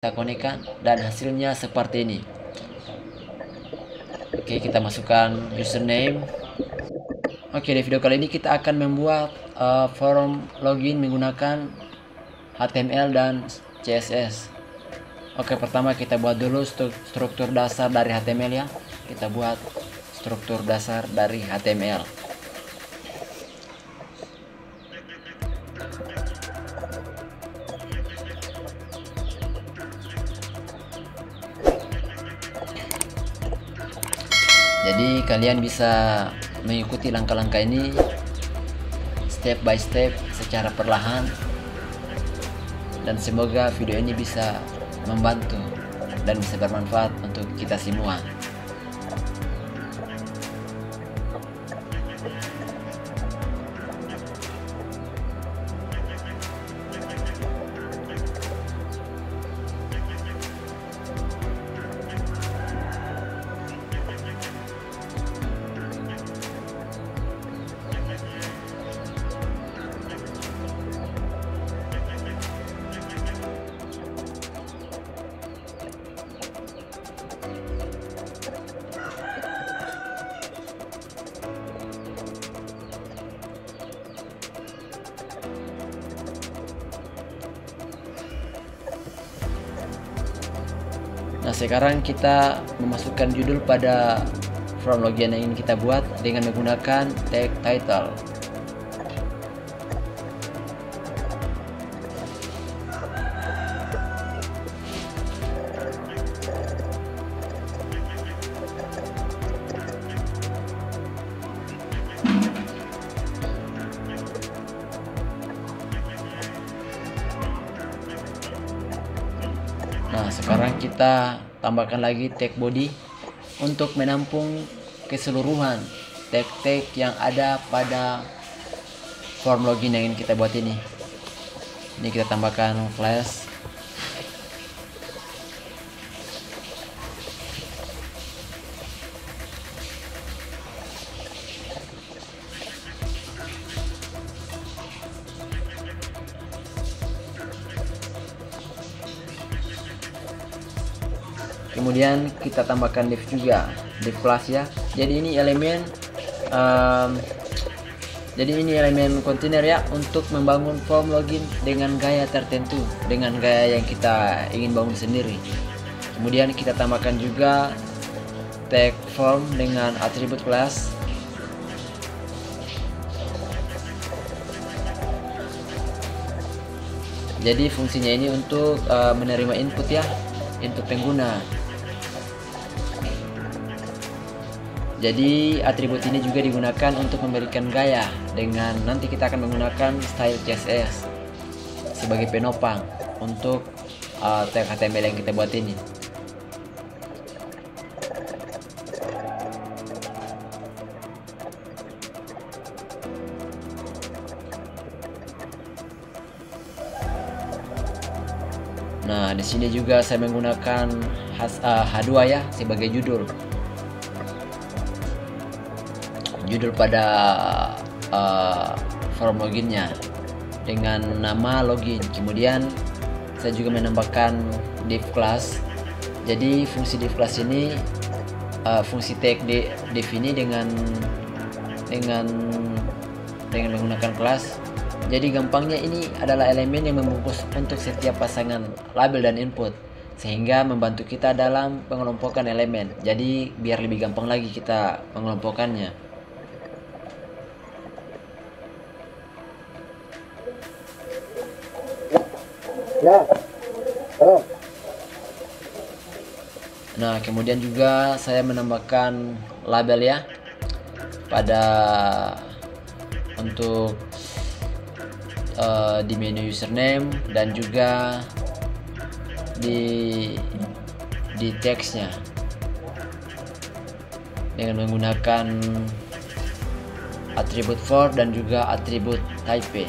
kita konekkan dan hasilnya seperti ini. Oke, kita masukkan username. Oke, di video kali ini kita akan membuat form login menggunakan HTML dan CSS. Oke, pertama kita buat dulu struktur dasar dari HTML ya. Kita buat struktur dasar dari HTML. Jadi kalian bisa mengikuti langkah-langkah ini step by step secara perlahan, dan semoga video ini bisa membantu dan bisa bermanfaat untuk kita semua. Nah, sekarang kita memasukkan judul pada form login yang ingin kita buat dengan menggunakan tag title. Nah, sekarang kita tambahkan lagi tag body untuk menampung keseluruhan tag-tag yang ada pada form login yang ingin kita buat ini. Ini kita tambahkan class. Kemudian kita tambahkan div juga, div class ya. Jadi ini elemen kontainer ya, untuk membangun form login dengan gaya tertentu, dengan gaya yang kita ingin bangun sendiri. Kemudian kita tambahkan juga tag form dengan atribut class. Jadi fungsinya ini untuk menerima input ya, input pengguna. Jadi atribut ini juga digunakan untuk memberikan gaya, dengan nanti kita akan menggunakan style CSS sebagai penopang untuk tag HTML yang kita buat ini. Nah, di sini juga saya menggunakan H2 ya sebagai judul pada form loginnya dengan nama login. Kemudian saya juga menambahkan div class. Jadi fungsi div class ini fungsi tag div ini dengan menggunakan class. Jadi gampangnya ini adalah elemen yang membungkus untuk setiap pasangan label dan input, sehingga membantu kita dalam pengelompokan elemen. Jadi biar lebih gampang lagi kita mengelompokkannya. Nah, kemudian juga saya menambahkan label ya pada untuk di menu username dan juga di teksnya dengan menggunakan atribut for dan juga atribut type.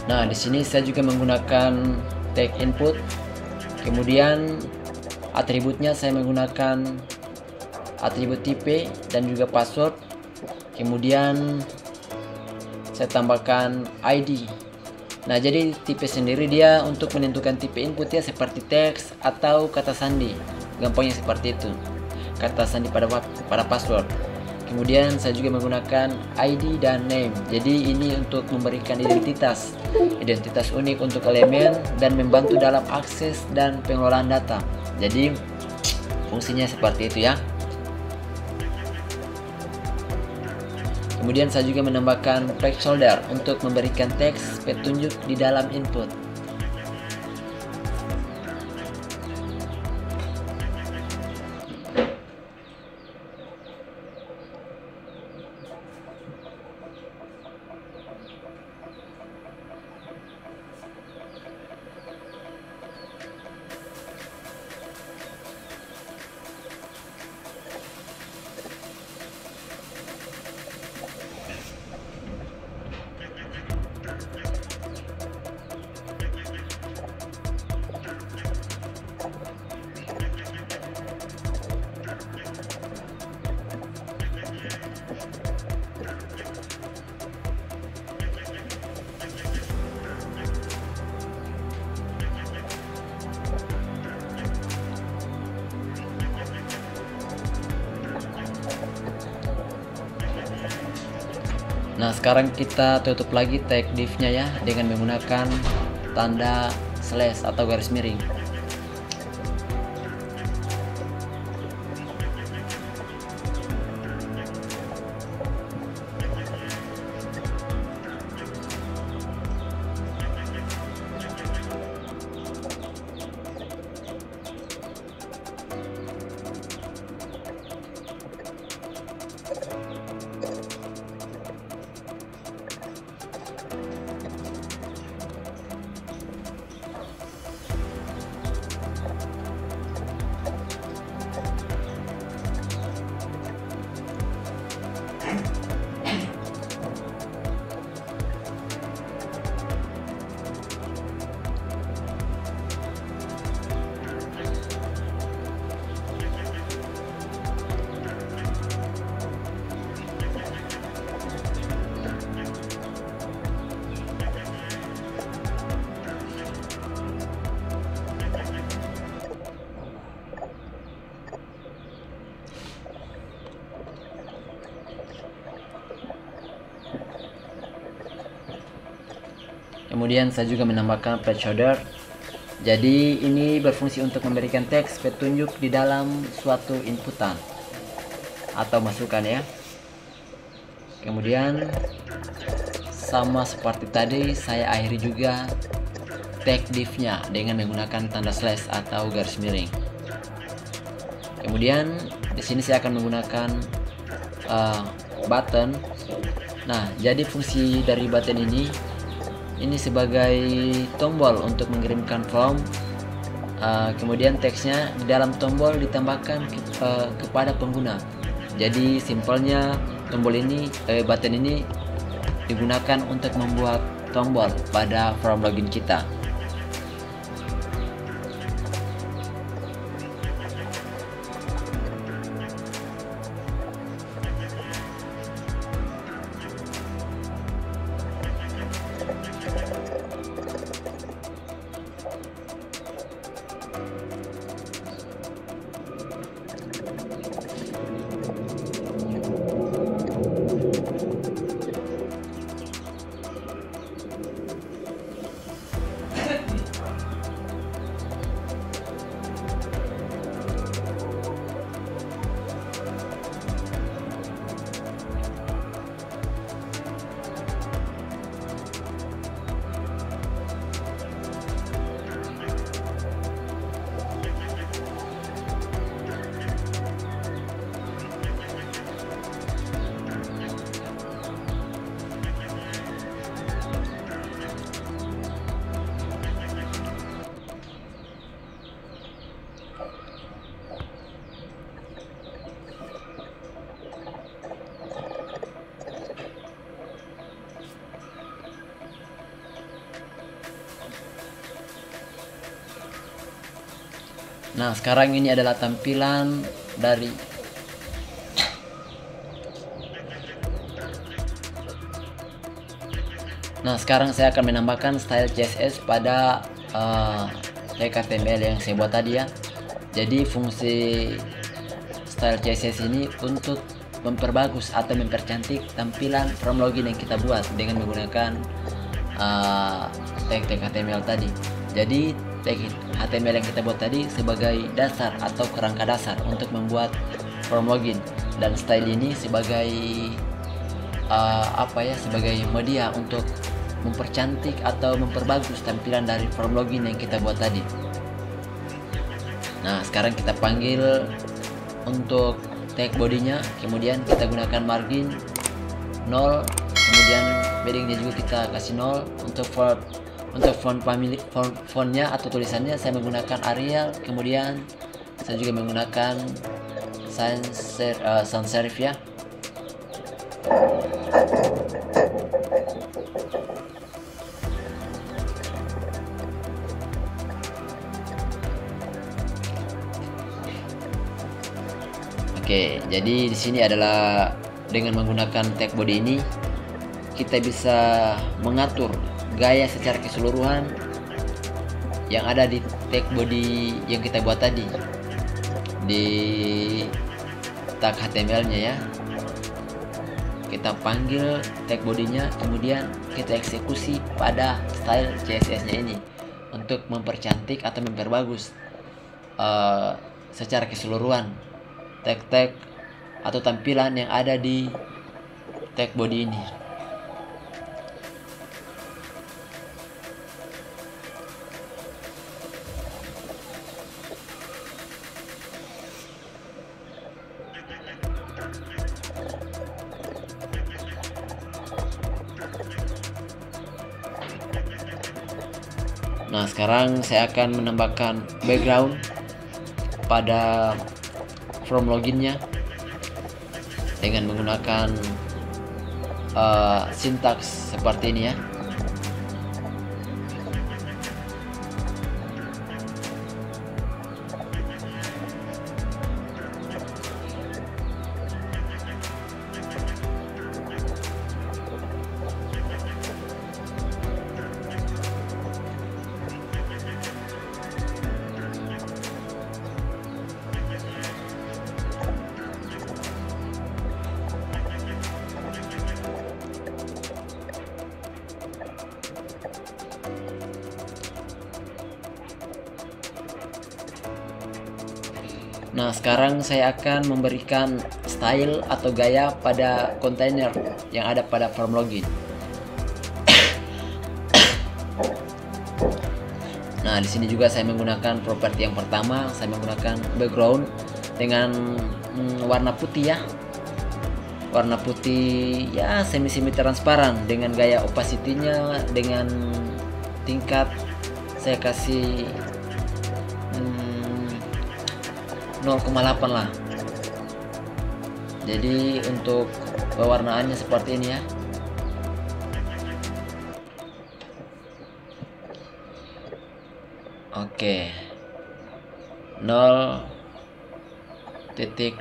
Nah, di sini saya juga menggunakan tag input. Kemudian atributnya saya menggunakan atribut tipe dan juga password. Kemudian saya tambahkan ID. Nah, jadi tipe sendiri dia untuk menentukan tipe input ya, seperti teks atau kata sandi. Gampangnya seperti itu. Kata sandi pada password. Kemudian saya juga menggunakan ID dan name. Jadi ini untuk memberikan identitas unik untuk elemen dan membantu dalam akses dan pengelolaan data. Jadi fungsinya seperti itu ya. Kemudian saya juga menambahkan placeholder untuk memberikan teks petunjuk di dalam input. Nah, sekarang kita tutup lagi tag div-nya ya dengan menggunakan tanda slash atau garis miring. Kemudian saya juga menambahkan placeholder. Jadi ini berfungsi untuk memberikan teks petunjuk di dalam suatu inputan atau masukan ya. Kemudian sama seperti tadi saya akhiri juga tag div-nya dengan menggunakan tanda slash atau garis miring. Kemudian di sini saya akan menggunakan button. Nah, jadi fungsi dari button ini sebagai tombol untuk mengirimkan form. Kemudian teksnya di dalam tombol ditambahkan kepada pengguna. Jadi simpelnya tombol button ini digunakan untuk membuat tombol pada form login kita. Nah, sekarang ini adalah tampilan dari sekarang saya akan menambahkan style CSS pada tag HTML yang saya buat tadi ya. Jadi fungsi style CSS ini untuk memperbagus atau mempercantik tampilan form login yang kita buat dengan menggunakan tag HTML tadi. Jadi tag HTML yang kita buat tadi sebagai dasar atau kerangka dasar untuk membuat form login, dan style ini sebagai sebagai media untuk mempercantik atau memperbagus tampilan dari form login yang kita buat tadi. Nah, sekarang kita panggil untuk tag bodinya, kemudian kita gunakan margin 0, kemudian paddingnya juga kita kasih 0. Untuk fontnya atau tulisannya saya menggunakan Arial, kemudian saya juga menggunakan sans serif ya. Oke, jadi di sini adalah dengan menggunakan tag body ini kita bisa mengatur gaya secara keseluruhan yang ada di tag body yang kita buat tadi di tag HTML-nya ya. Kita panggil tag bodinya, kemudian kita eksekusi pada style CSS-nya ini untuk mempercantik atau memperbagus secara keseluruhan tag-tag atau tampilan yang ada di tag body ini. Nah, sekarang saya akan menambahkan background pada form loginnya dengan menggunakan sintaks seperti ini ya. Nah, sekarang saya akan memberikan style atau gaya pada kontainer yang ada pada form login. Nah, di sini juga saya menggunakan properti yang pertama, saya menggunakan background dengan warna putih ya. Warna putih ya semi transparan dengan gaya opacity-nya dengan tingkat saya kasih 0,8 lah. Jadi untuk pewarnaannya seperti ini ya. Oke. 0.8.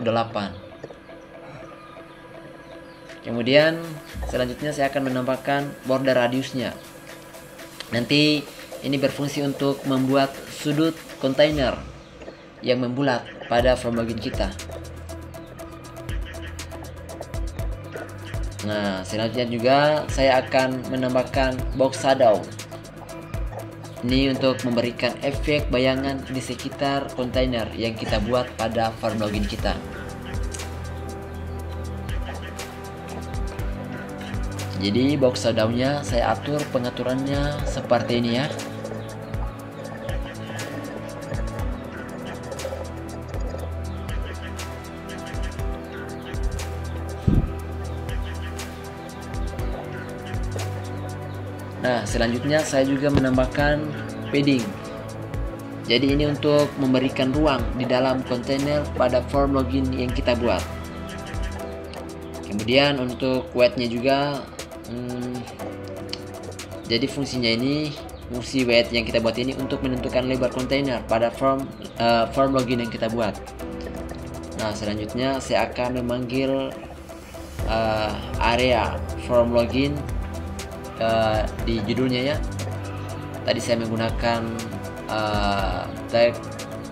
Kemudian selanjutnya saya akan menambahkan border radiusnya. Nanti ini berfungsi untuk membuat sudut kontainer yang membulat pada form login kita. Nah, selanjutnya juga saya akan menambahkan box shadow. Ini untuk memberikan efek bayangan di sekitar kontainer yang kita buat pada form login kita. Jadi box shadow-nya saya atur pengaturannya seperti ini ya. Nah, selanjutnya saya juga menambahkan padding. Jadi ini untuk memberikan ruang di dalam kontainer pada form login yang kita buat. Kemudian untuk weight-nya juga jadi fungsinya ini fungsi wait yang kita buat ini untuk menentukan lebar kontainer pada form login yang kita buat. Nah, selanjutnya saya akan memanggil area form login di judulnya ya. Tadi saya menggunakan tag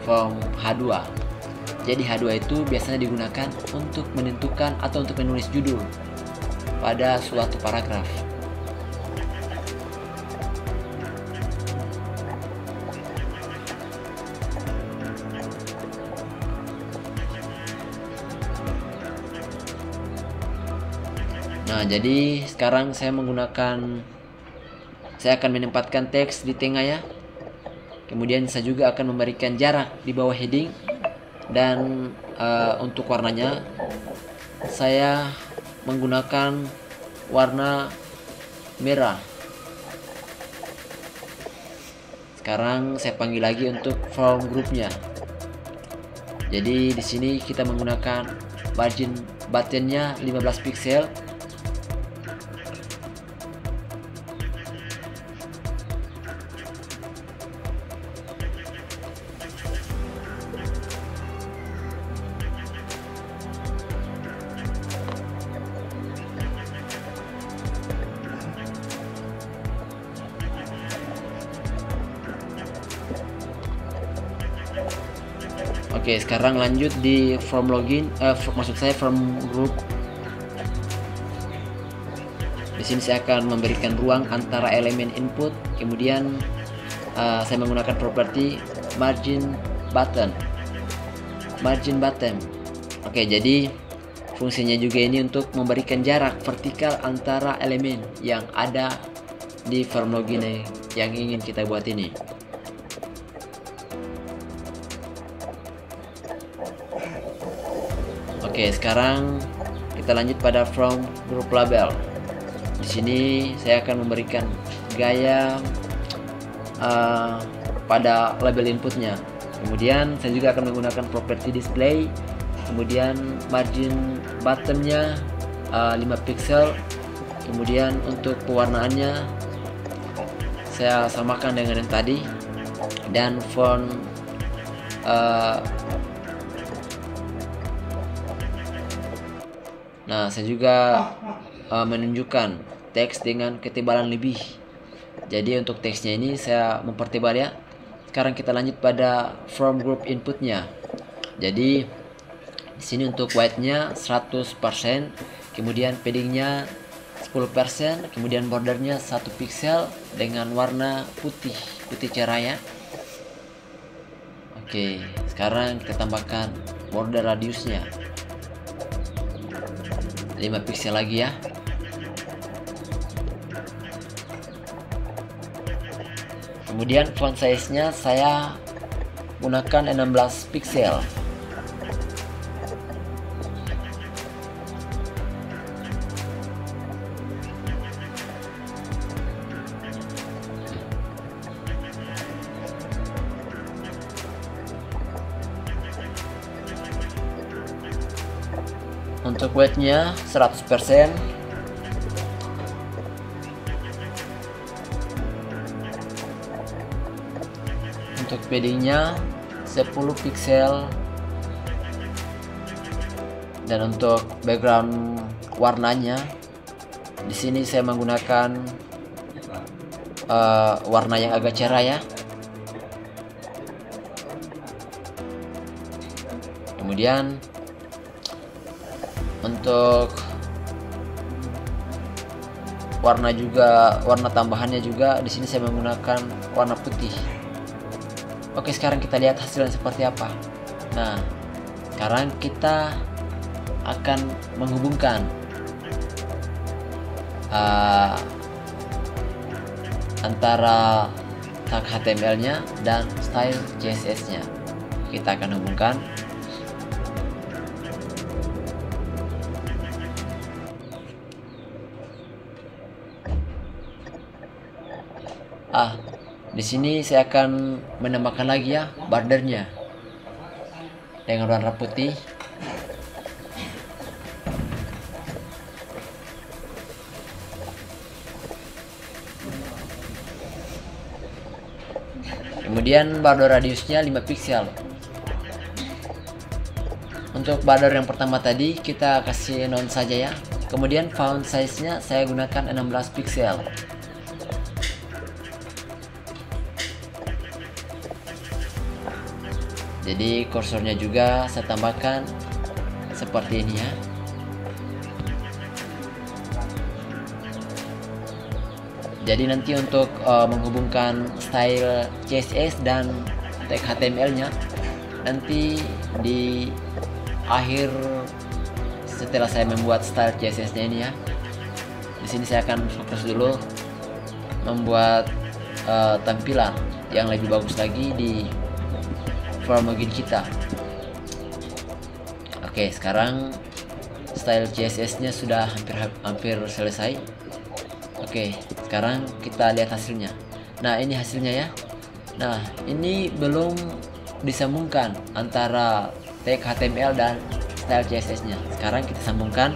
form H2. Jadi H2 itu biasanya digunakan untuk menentukan atau untuk menulis judul pada suatu paragraf. Nah, jadi sekarang saya akan menempatkan teks di tengah ya. Kemudian saya juga akan memberikan jarak di bawah heading, dan untuk warnanya saya menggunakan warna merah. Sekarang saya panggil lagi untuk form grupnya. Jadi di sini kita menggunakan margin buttonnya 15 pixel. Oke, sekarang lanjut di form login, maksud saya form group. Di sini saya akan memberikan ruang antara elemen input, kemudian saya menggunakan properti margin button. Oke, jadi fungsinya juga ini untuk memberikan jarak vertikal antara elemen yang ada di form login yang ingin kita buat ini. Oke, sekarang kita lanjut pada form group label. Di sini saya akan memberikan gaya pada label inputnya. Kemudian saya juga akan menggunakan properti display. Kemudian margin buttonnya 5 pixel. Kemudian untuk pewarnaannya saya samakan dengan yang tadi, dan font nah, saya juga menunjukkan teks dengan ketebalan lebih. Jadi untuk teksnya ini saya mempertebal ya. Sekarang kita lanjut pada form group inputnya. Jadi di sini untuk white-nya 100%, kemudian padding-nya 10%, kemudian bordernya 1 pixel dengan warna putih cerah ya. Oke, sekarang kita tambahkan border radiusnya 5 pixel lagi ya. Kemudian font size-nya saya gunakan 16 pixel. Untuk weight-nya 100%. Untuk padding-nya 10 pixel. Dan untuk background warnanya di sini saya menggunakan warna yang agak cerah ya. Kemudian untuk warna tambahannya juga di sini saya menggunakan warna putih. Oke, sekarang kita lihat hasilnya seperti apa. Nah, sekarang kita akan menghubungkan antara tag HTML-nya dan style CSS-nya. Kita akan hubungkan. Di sini saya akan menambahkan lagi ya bordernya dengan warna putih. Kemudian border radiusnya 5 pixel. Untuk border yang pertama tadi kita kasih none saja ya. Kemudian font size nya saya gunakan 16 pixel. Jadi kursornya juga saya tambahkan seperti ini ya. Jadi nanti untuk menghubungkan style CSS dan tag HTML nya nanti di akhir setelah saya membuat style CSS nya ini ya. Di sini saya akan fokus dulu membuat tampilan yang lebih bagus lagi di form login kita. Oke, sekarang style CSS nya sudah hampir selesai. Oke, sekarang kita lihat hasilnya. Nah, ini hasilnya ya. Nah, ini belum disambungkan antara tag HTML dan style CSS nya. Sekarang kita sambungkan.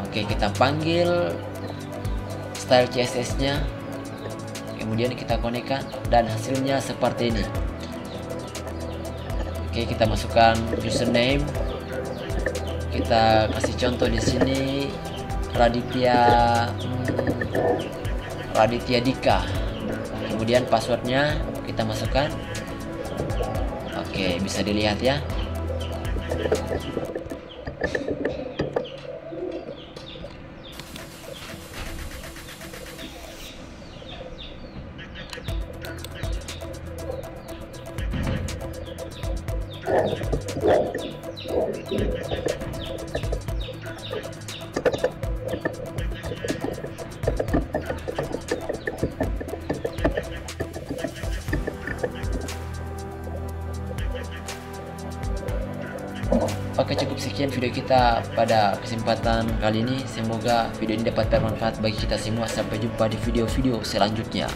Oke, kita panggil style CSS nya, kemudian kita konekkan dan hasilnya seperti ini. Oke, kita masukkan username. Kita kasih contoh di sini Raditya Dika. Kemudian passwordnya kita masukkan. Oke, bisa dilihat ya. Oke, cukup sekian video kita pada kesempatan kali ini. Semoga video ini dapat bermanfaat bagi kita semua. Sampai jumpa di video-video selanjutnya.